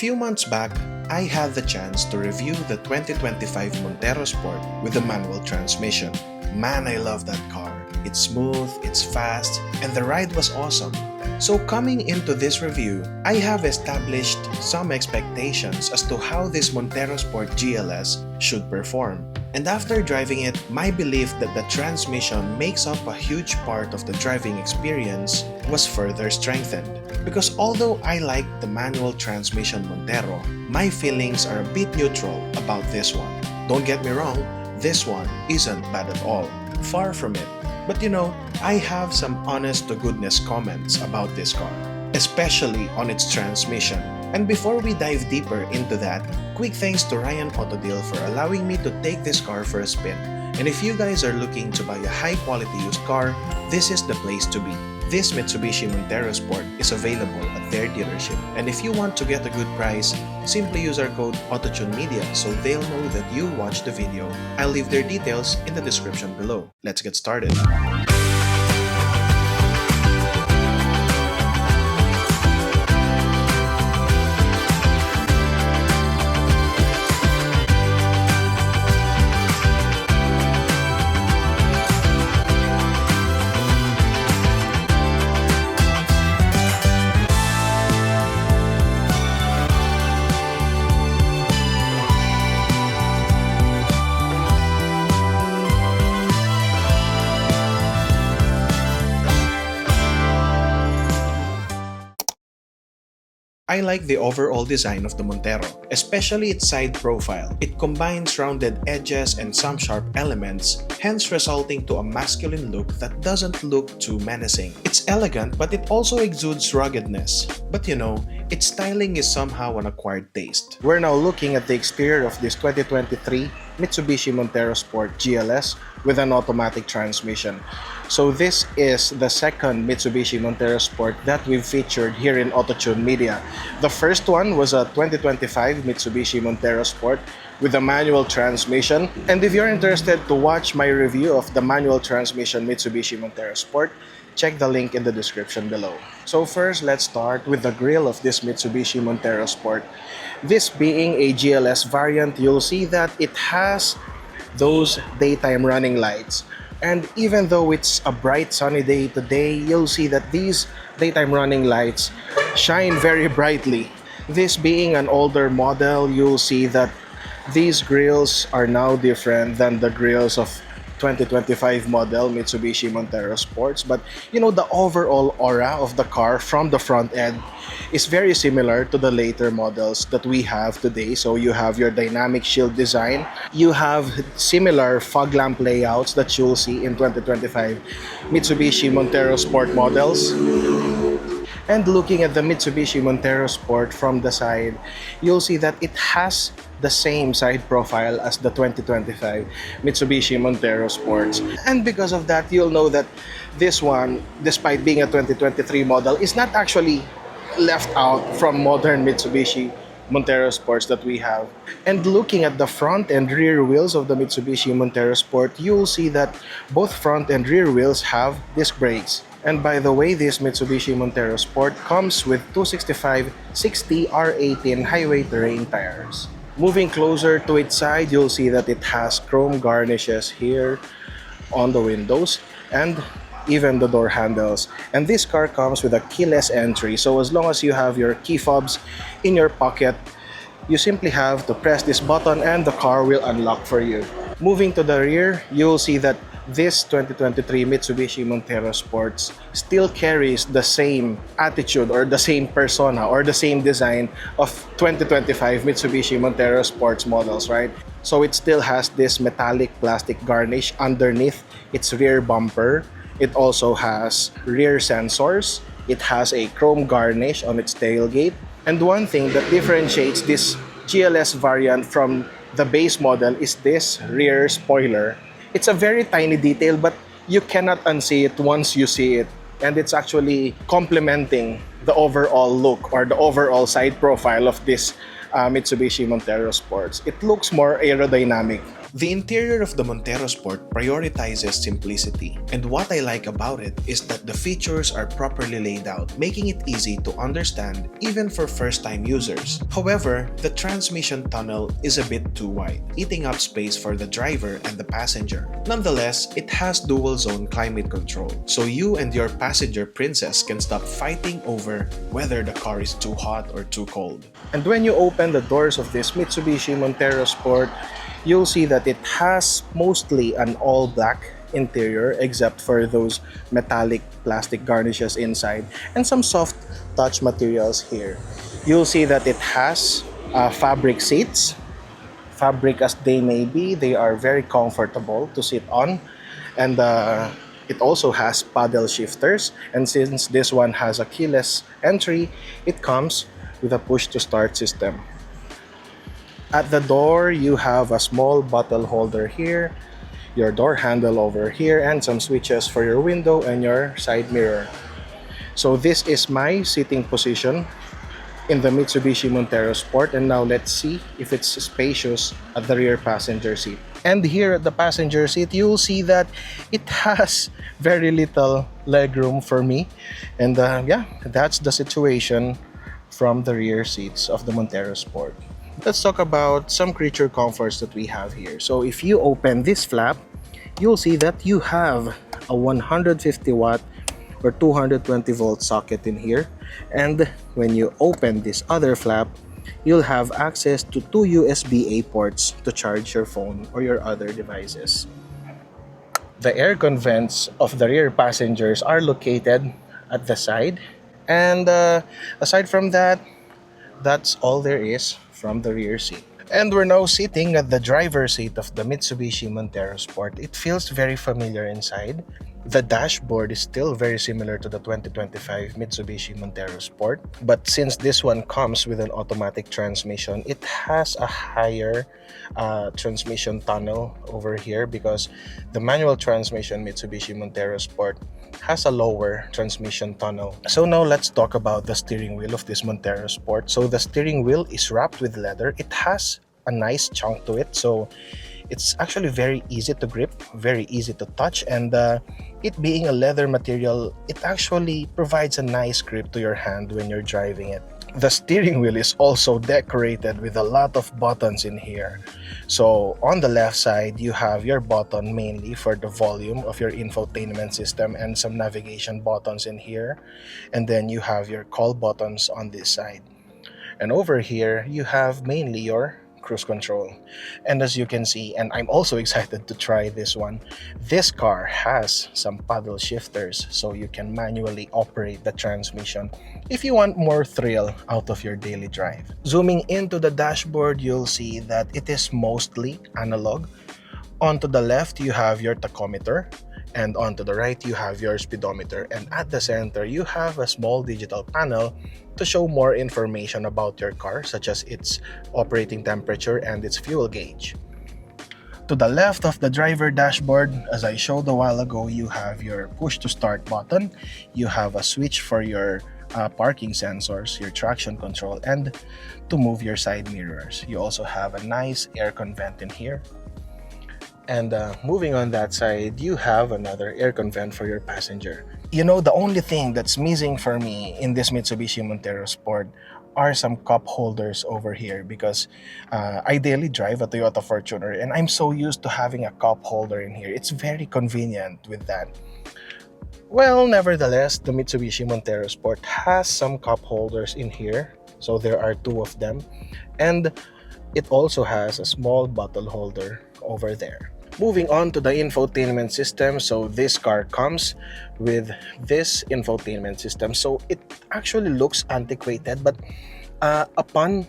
few months back, I had the chance to review the 2025 Monterosport with the manual transmission. Man, I love that car. It's smooth, it's fast, and the ride was awesome. So coming into this review, I have established some expectations as to how this Monterosport GLS should perform. And after driving it, my belief that the transmission makes up a huge part of the driving experience was further strengthened. Because although I like the manual transmission Montero, my feelings are a bit neutral about this one. Don't get me wrong, this one isn't bad at all. Far from it. But I have some honest-to-goodness comments about this car, especially on its transmission. And before we dive deeper into that, quick thanks to Ryan Autodeal for allowing me to take this car for a spin. And if you guys are looking to buy a high-quality used car, this is the place to be. This Mitsubishi Monterosport is available at their dealership. And if you want to get a good price, simply use our code AutoTune Media so they'll know that you watched the video. I'll leave their details in the description below. Let's get started. I like the overall design of the Montero, especially its side profile. It combines rounded edges and some sharp elements, hence resulting to a masculine look that doesn't look too menacing. It's elegant, but it also exudes ruggedness. But its styling is somehow an acquired taste. We're now looking at the exterior of this 2023 Mitsubishi Monterosport GLS with an automatic transmission. So this is the second Mitsubishi Monterosport that we've featured here in AutoTune Media. The first one was a 2025 Mitsubishi Monterosport with a manual transmission. And if you're interested to watch my review of the manual transmission Mitsubishi Monterosport, check the link in the description below. So first, let's start with the grille of this Mitsubishi Monterosport. This being a GLS variant, you'll see that it has those daytime running lights. And even though it's a bright sunny day today, you'll see that these daytime running lights shine very brightly. This being an older model, you'll see that these grills are now different than the grills of 2025 model Mitsubishi Monterosports, but the overall aura of the car from the front end is very similar to the later models that we have today. So you have your dynamic shield design, you have similar fog lamp layouts that you'll see in 2025 Mitsubishi Monterosport models. And looking at the Mitsubishi Monterosport from the side, you'll see that it has the same side profile as the 2025 Mitsubishi Monterosports. And because of that, you'll know that this one, despite being a 2023 model, is not actually left out from modern Mitsubishi Monterosports that we have. And looking at the front and rear wheels of the Mitsubishi Monterosport, you'll see that both front and rear wheels have disc brakes. And by the way, this Mitsubishi Monterosport comes with 265/60 R18 highway terrain tires. Moving closer to its side, you'll see that it has chrome garnishes here on the windows and even the door handles. And this car comes with a keyless entry, so as long as you have your key fobs in your pocket, you simply have to press this button and the car will unlock for you. Moving to the rear, you'll see that this 2023 Mitsubishi Monterosports still carries the same attitude or the same persona or the same design of 2025 Mitsubishi Monterosports models, right? So it still has this metallic plastic garnish underneath its rear bumper. It also has rear sensors. It has a chrome garnish on its tailgate. And one thing that differentiates this GLS variant from the base model is this rear spoiler. It's a very tiny detail, but you cannot unsee it once you see it. And it's actually complementing the overall look or the overall side profile of this Mitsubishi Monterosports. It looks more aerodynamic. The interior of the Monterosport prioritizes simplicity, and what I like about it is that the features are properly laid out, making it easy to understand even for first-time users. However, the transmission tunnel is a bit too wide, eating up space for the driver and the passenger. Nonetheless, it has dual-zone climate control, so you and your passenger princess can stop fighting over whether the car is too hot or too cold. And when you open the doors of this Mitsubishi Monterosport, you'll see that it has mostly an all-black interior except for those metallic plastic garnishes inside and some soft touch materials here. You'll see that it has fabric seats. Fabric as they may be, they are very comfortable to sit on, and it also has paddle shifters, and since this one has a keyless entry, it comes with a push to start system. At the door, you have a small bottle holder here, your door handle over here, and some switches for your window and your side mirror. So this is my sitting position in the Mitsubishi Monterosport, and now let's see if it's spacious at the rear passenger seat. And here at the passenger seat, you'll see that it has very little legroom for me, and yeah, that's the situation from the rear seats of the Monterosport. Let's talk about some creature comforts that we have here. So if you open this flap, you'll see that you have a 150 watt or 220 volt socket in here, and when you open this other flap, you'll have access to two USB-A ports to charge your phone or your other devices. The aircon vents of the rear passengers are located at the side, and aside from that, that's all there is from the rear seat. And we're now sitting at the driver's seat of the Mitsubishi Monterosport. It feels very familiar inside. The dashboard is still very similar to the 2025 Mitsubishi Monterosport, but since this one comes with an automatic transmission, it has a higher transmission tunnel over here, because the manual transmission Mitsubishi Monterosport has a lower transmission tunnel. So now let's talk about the steering wheel of this Monterosport. So the steering wheel is wrapped with leather. It has a nice chunk to it, so it's actually very easy to grip, very easy to touch, and it being a leather material, it actually provides a nice grip to your hand when you're driving it. The steering wheel is also decorated with a lot of buttons in here. So on the left side, you have your button mainly for the volume of your infotainment system and some navigation buttons in here. And then you have your call buttons on this side. And over here, you have mainly your cruise control. And as you can see, and I'm also excited to try this one, this car has some paddle shifters, so you can manually operate the transmission if you want more thrill out of your daily drive. Zooming into the dashboard, you'll see that it is mostly analog. Onto the left, you have your tachometer, and onto the right, you have your speedometer, and at the center, you have a small digital panel to show more information about your car, such as its operating temperature and its fuel gauge. To the left of the driver dashboard, as I showed a while ago, you have your push to start button, you have a switch for your parking sensors, your traction control, and to move your side mirrors. You also have a nice aircon vent in here. And moving on that side, you have another aircon vent for your passenger. You know, the only thing that's missing for me in this Mitsubishi Monterosport are some cup holders over here, because I daily drive a Toyota Fortuner and I'm so used to having a cup holder in here. It's very convenient with that. Well, nevertheless, the Mitsubishi Monterosport has some cup holders in here. So there are two of them. And it also has a small bottle holder over there. Moving on to the infotainment system, so this car comes with this infotainment system. So it actually looks antiquated, but upon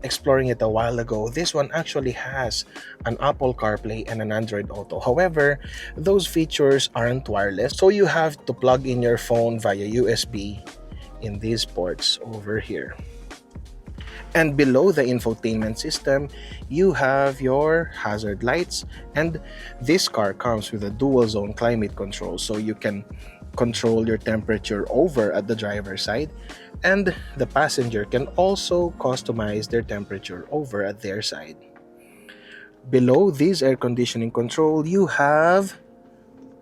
exploring it a while ago, this one actually has an Apple CarPlay and an Android Auto. However, those features aren't wireless, so you have to plug in your phone via USB in these ports over here. And below the infotainment system, you have your hazard lights, and this car comes with a dual zone climate control, so you can control your temperature over at the driver's side, and the passenger can also customize their temperature over at their side. Below this air conditioning control, you have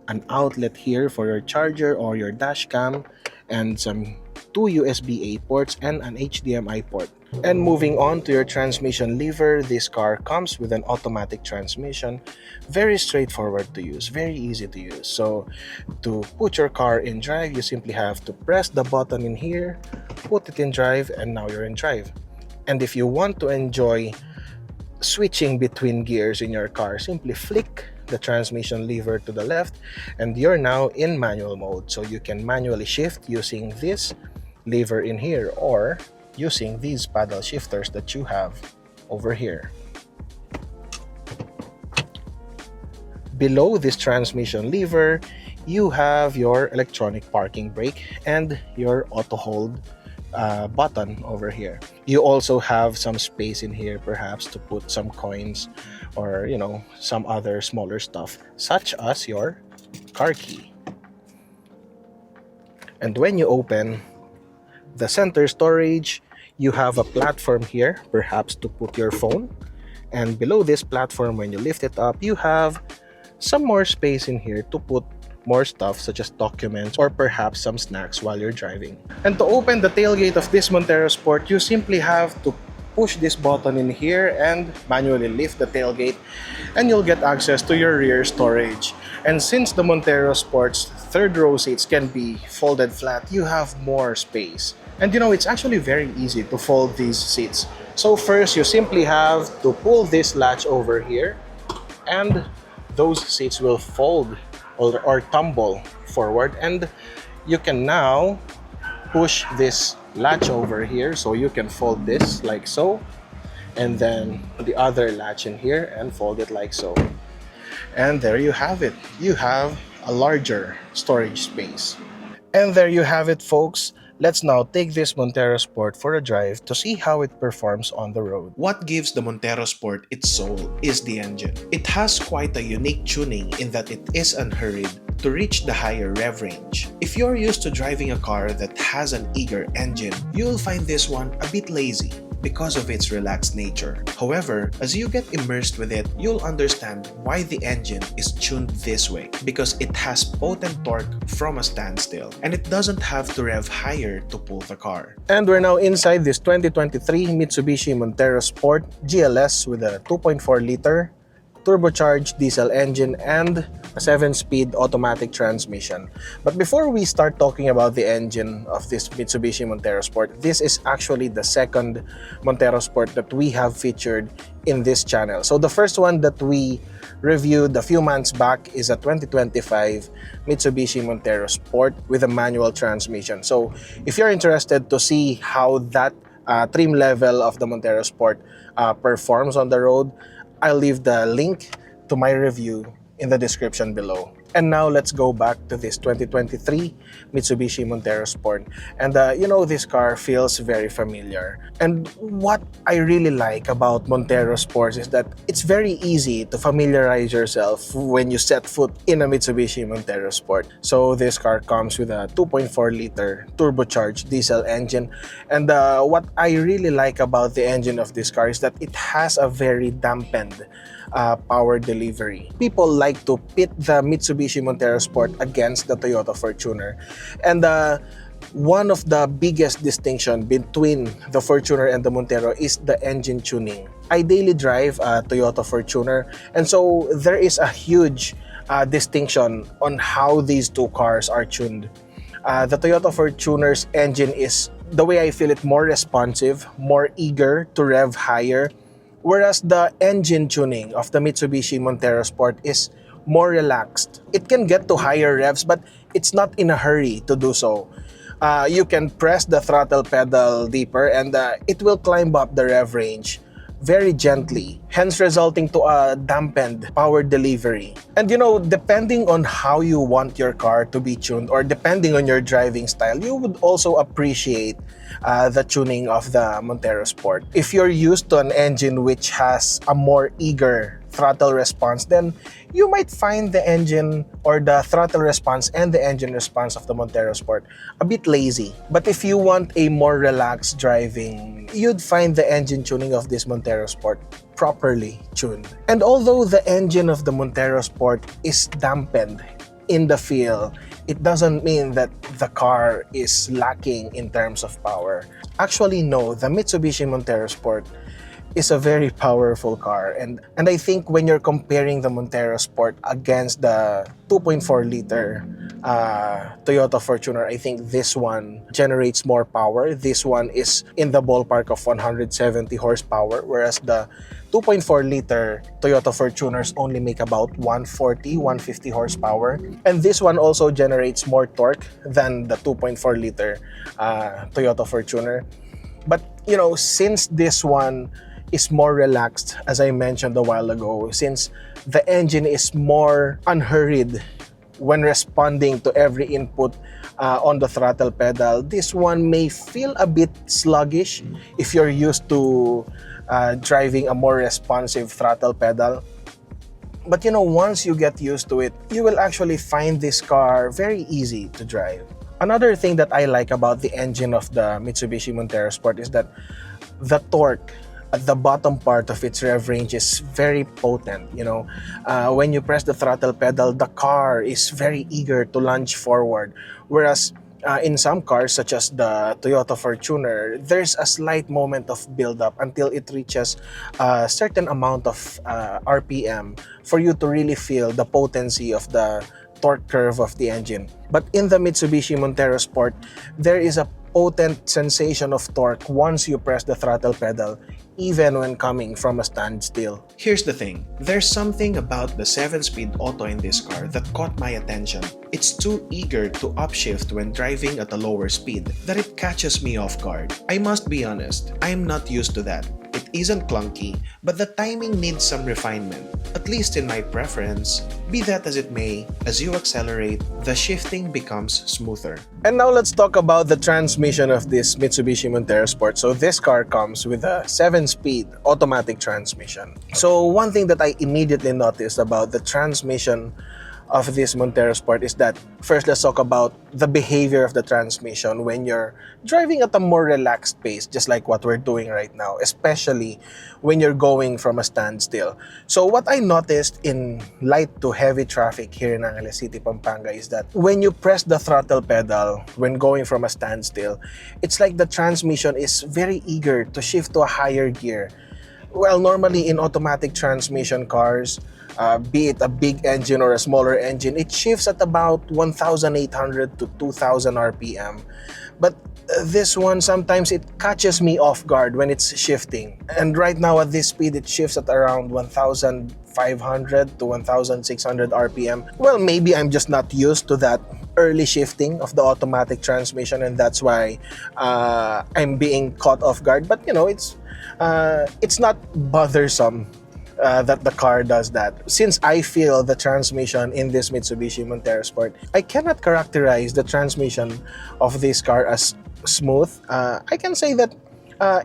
an outlet here for your charger or your dash cam, and some two USB-A ports and an HDMI port. And moving on to your transmission lever, this car comes with an automatic transmission. Very straightforward to use, very easy to use. So to put your car in drive, you simply have to press the button in here, put it in drive, and now you're in drive. And if you want to enjoy switching between gears in your car, simply flick the transmission lever to the left and you're now in manual mode. So you can manually shift using this lever in here or using these paddle shifters that you have over here. Below this transmission lever, you have your electronic parking brake and your auto hold button over here. You also have some space in here perhaps to put some coins or some other smaller stuff such as your car key. And when you open the center storage, you have a platform here perhaps to put your phone, and below this platform, when you lift it up, you have some more space in here to put more stuff such as documents or perhaps some snacks while you're driving. And to open the tailgate of this Monterosport, you simply have to push this button in here and manually lift the tailgate and you'll get access to your rear storage. And since the Monterosport's third row seats can be folded flat, you have more space. And it's actually very easy to fold these seats. So first, you simply have to pull this latch over here and those seats will fold or tumble forward, and you can now push this latch over here so you can fold this like so, and then the other latch in here and fold it like so. And there you have it. You have a larger storage space. And there you have it, folks. Let's now take this Monterosport for a drive to see how it performs on the road. What gives the Monterosport its soul is the engine. It has quite a unique tuning in that it is unhurried to reach the higher rev range. If you're used to driving a car that has an eager engine, you'll find this one a bit lazy because of its relaxed nature. However, as you get immersed with it, you'll understand why the engine is tuned this way, because it has potent torque from a standstill, and it doesn't have to rev higher to pull the car. And we're now inside this 2023 Mitsubishi Monterosport GLS with a 2.4-liter turbocharged diesel engine and a 7-speed automatic transmission. But before we start talking about the engine of this Mitsubishi Monterosport, this is actually the second Monterosport that we have featured in this channel. So the first one that we reviewed a few months back is a 2025 Mitsubishi Monterosport with a manual transmission. So if you're interested to see how that trim level of the Monterosport performs on the road, I'll leave the link to my review in the description below. And now let's go back to this 2023 Mitsubishi Monterosport. And this car feels very familiar. And what I really like about Monterosports is that it's very easy to familiarize yourself when you set foot in a Mitsubishi Monterosport. So this car comes with a 2.4-liter turbocharged diesel engine. And what I really like about the engine of this car is that it has a very dampened power delivery. People like to pit the Mitsubishi Monterosport against the Toyota Fortuner, and one of the biggest distinction between the Fortuner and the Montero is the engine tuning. I daily drive a Toyota Fortuner, and so there is a huge distinction on how these two cars are tuned. The Toyota Fortuner's engine is, the way I feel it, more responsive, more eager to rev higher, whereas the engine tuning of the Mitsubishi Monterosport is more relaxed. It can get to higher revs, but it's not in a hurry to do so. You can press the throttle pedal deeper and it will climb up the rev range very gently, hence resulting to a dampened power delivery. And depending on how you want your car to be tuned, or depending on your driving style, you would also appreciate the tuning of the Monterosport. If you're used to an engine which has a more eager throttle response, then you might find the engine or the throttle response and the engine response of the Monterosport a bit lazy. But if you want a more relaxed driving, you'd find the engine tuning of this Monterosport properly tuned. And although the engine of the Monterosport is dampened in the feel, it doesn't mean that the car is lacking in terms of power. Actually, no, the Mitsubishi Monterosport is a very powerful car, and I think when you're comparing the Monterosport against the 2.4 liter Toyota Fortuner, I think this one generates more power. This one is in the ballpark of 170 horsepower, whereas the 2.4 liter Toyota Fortuners only make about 140, 150 horsepower. And this one also generates more torque than the 2.4 liter Toyota Fortuner. But, you know, since this one is more relaxed, as I mentioned a while ago, since the engine is more unhurried when responding to every input on the throttle pedal, this one may feel a bit sluggish if you're used to driving a more responsive throttle pedal. But you know, once you get used to it, you will actually find this car very easy to drive. Another thing that I like about the engine of the Mitsubishi Monterosport is that the torque at the bottom part of its rev range is very potent. You know, when you press the throttle pedal, the car is very eager to lunge forward, whereas in some cars, such as the Toyota Fortuner, there's a slight moment of build-up until it reaches a certain amount of RPM for you to really feel the potency of the torque curve of the engine. But in the Mitsubishi Monterosport, there is a potent sensation of torque once you press the throttle pedal, even when coming from a standstill. Here's the thing, there's something about the 7-speed auto in this car that caught my attention. It's too eager to upshift when driving at a lower speed that it catches me off guard. I must be honest, I'm not used to that. It isn't clunky, but the timing needs some refinement, at least in my preference. Be that as it may, as you accelerate, the shifting becomes smoother. And now let's talk about the transmission of this Mitsubishi Monterosport. So this car comes with a 7-speed automatic transmission. So one thing that I immediately noticed about the transmission of this Monterosport is that, first, let's talk about the behavior of the transmission when you're driving at a more relaxed pace, just like what we're doing right now, especially when you're going from a standstill. So what I noticed in light to heavy traffic here in Angeles City, Pampanga, is that when you press the throttle pedal when going from a standstill, it's like the transmission is very eager to shift to a higher gear. Well, normally in automatic transmission cars, be it a big engine or a smaller engine, it shifts at about 1,800 to 2,000 RPM. But this one, sometimes it catches me off guard when it's shifting. And right now at this speed, it shifts at around 1,500 to 1,600 RPM. Well, maybe I'm just not used to that early shifting of the automatic transmission, and that's why I'm being caught off guard. But you know, it's not bothersome that the car does that. Since I feel the transmission in this Mitsubishi Monterosport, I cannot characterize the transmission of this car as smooth. I can say that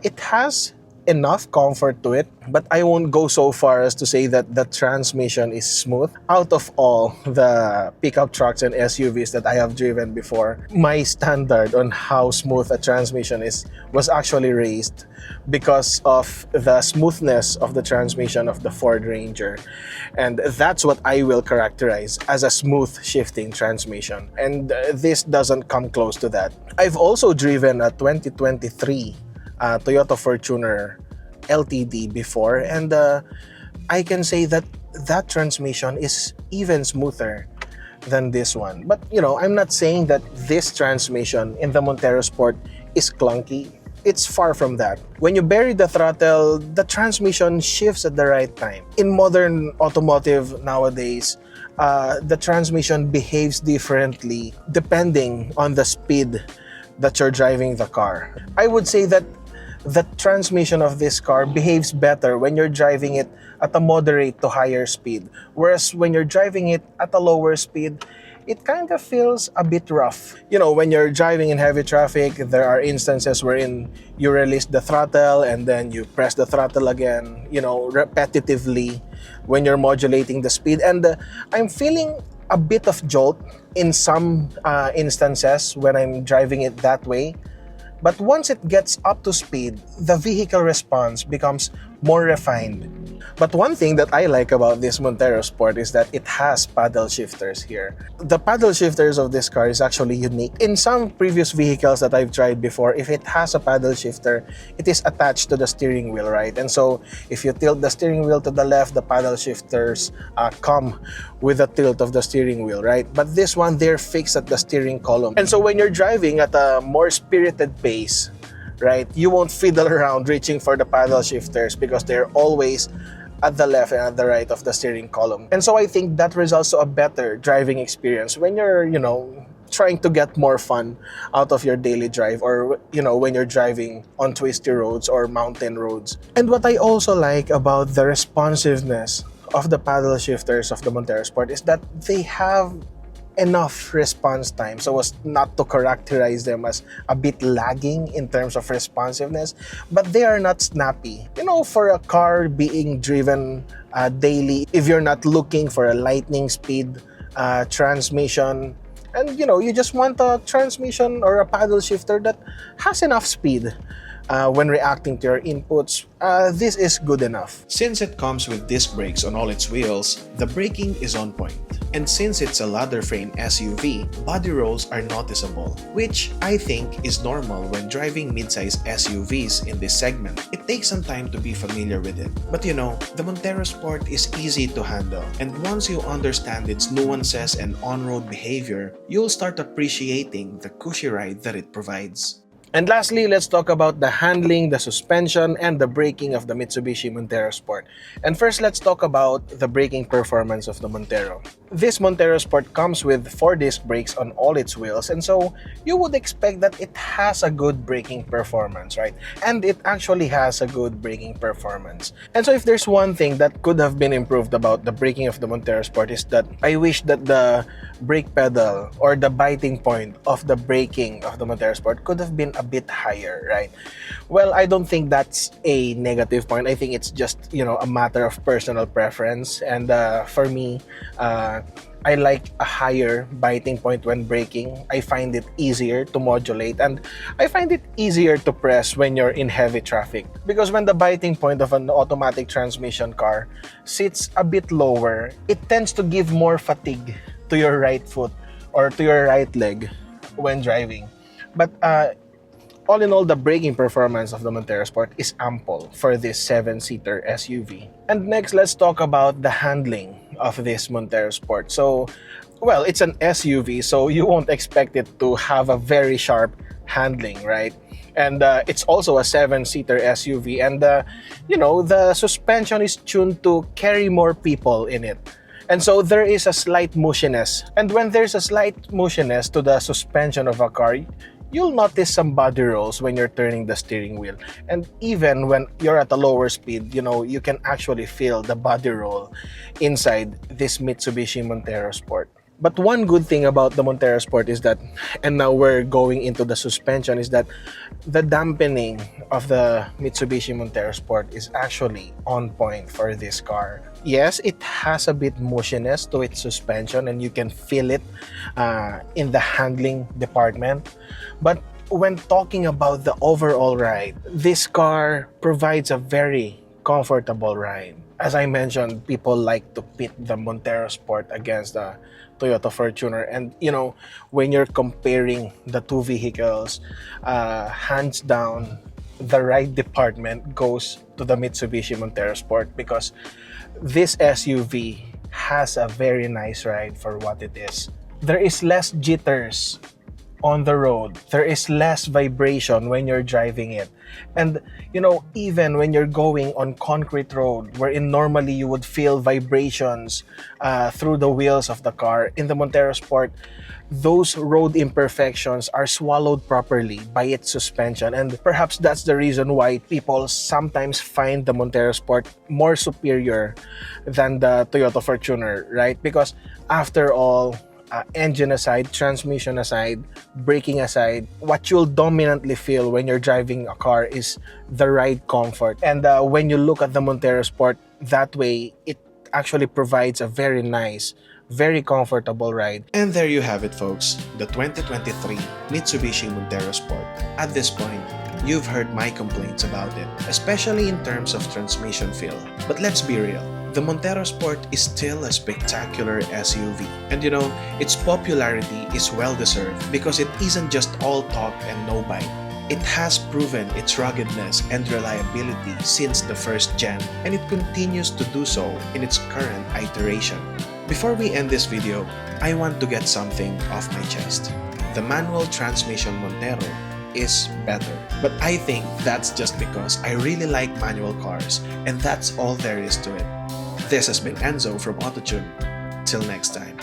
it has enough comfort to it, but I won't go so far as to say that the transmission is smooth. Out of all the pickup trucks and SUVs that I have driven before, my standard on how smooth a transmission is was actually raised because of the smoothness of the transmission of the Ford Ranger. And that's what I will characterize as a smooth shifting transmission. And this doesn't come close to that. I've also driven a 2023 Toyota Fortuner LTD before, and I can say that that transmission is even smoother than this one. But you know, I'm not saying that this transmission in the Monterosport is clunky. It's far from that. When you bury the throttle, the transmission shifts at the right time. In modern automotive nowadays, the transmission behaves differently depending on the speed that you're driving the car. I would say that the transmission of this car behaves better when you're driving it at a moderate to higher speed, whereas when you're driving it at a lower speed, it kind of feels a bit rough. You know, when you're driving in heavy traffic, there are instances wherein you release the throttle and then you press the throttle again, you know, repetitively when you're modulating the speed. And I'm feeling a bit of jolt in some instances when I'm driving it that way. But once it gets up to speed, the vehicle response becomes more refined. But one thing that I like about this Monterosport is that it has paddle shifters here. The paddle shifters of this car is actually unique. In some previous vehicles that I've tried before, if it has a paddle shifter, it is attached to the steering wheel, right? And so if you tilt the steering wheel to the left, the paddle shifters come with the tilt of the steering wheel, right? But this one, they're fixed at the steering column. And so when you're driving at a more spirited pace, right, you won't fiddle around reaching for the paddle shifters because they're always at the left and at the right of the steering column. And so I think that results to a better driving experience when you're, you know, trying to get more fun out of your daily drive, or, you know, when you're driving on twisty roads or mountain roads. And what I also like about the responsiveness of the paddle shifters of the Monterosport is that they have enough response time so as not to characterize them as a bit lagging in terms of responsiveness, but they are not snappy. You know, for a car being driven daily, if you're not looking for a lightning speed transmission, and you know, you just want a transmission or a paddle shifter that has enough speed when reacting to your inputs, this is good enough. Since it comes with disc brakes on all its wheels, the braking is on point. And since it's a ladder frame SUV, body rolls are noticeable, which I think is normal when driving mid-size SUVs in this segment. It takes some time to be familiar with it. But you know, the Monterosport is easy to handle, and once you understand its nuances and on-road behavior, you'll start appreciating the cushy ride that it provides. And lastly, let's talk about the handling, the suspension, and the braking of the Mitsubishi Monterosport. And first, let's talk about the braking performance of the Montero. This Monterosport comes with 4-disc brakes on all its wheels, and so you would expect that it has a good braking performance, right? And it actually has a good braking performance. And so if there's one thing that could have been improved about the braking of the Monterosport is that I wish that the brake pedal or the biting point of the braking of the Monterosport could have been a bit higher, right? Well, I don't think that's a negative point. I think it's just, you know, a matter of personal preference. And for me, I like a higher biting point when braking. I find it easier to modulate, and I find it easier to press when you're in heavy traffic. Because when the biting point of an automatic transmission car sits a bit lower, it tends to give more fatigue to your right foot or to your right leg when driving. But all in all, the braking performance of the Monterosport is ample for this 7-seater SUV. And next, let's talk about the handling of this Monterosport. So, well, it's an SUV, so you won't expect it to have a very sharp handling, right? And it's also a 7-seater SUV, and you know, the suspension is tuned to carry more people in it. And so there is a slight mushiness. And when there's a slight mushiness to the suspension of a car, you'll notice some body rolls when you're turning the steering wheel. And even when you're at a lower speed, you know, you can actually feel the body roll inside this Mitsubishi Monterosport. But one good thing about the Monterosport is that, and now we're going into the suspension, is that the dampening of the Mitsubishi Monterosport is actually on point for this car. Yes, it has a bit mushiness to its suspension, and you can feel it in the handling department. But when talking about the overall ride, this car provides a very comfortable ride. As I mentioned, people like to pit the Monterosport against the Toyota Fortuner, and you know, when you're comparing the two vehicles, hands down, the ride department goes to the Mitsubishi Monterosport because this SUV has a very nice ride for what it is. There is less jitters on the road. There is less vibration when you're driving it. And you know, even when you're going on concrete road, wherein normally you would feel vibrations through the wheels of the car, in the Monterosport, those road imperfections are swallowed properly by its suspension. And perhaps that's the reason why people sometimes find the Monterosport more superior than the Toyota Fortuner, right? Because after all, engine aside, transmission aside, braking aside, what you'll dominantly feel when you're driving a car is the ride comfort. And when you look at the Montero Sport that way, it actually provides a very nice, very comfortable ride. And there you have it, folks, the 2023 Mitsubishi Monterosport. At this point, you've heard my complaints about it, especially in terms of transmission feel. But let's be real, the Monterosport is still a spectacular SUV. And you know, its popularity is well deserved because it isn't just all talk and no bite. It has proven its ruggedness and reliability since the first gen, and it continues to do so in its current iteration. Before we end this video, I want to get something off my chest. The manual transmission Montero is better. But I think that's just because I really like manual cars, and that's all there is to it. This has been Enzo from AutoTune. Till next time.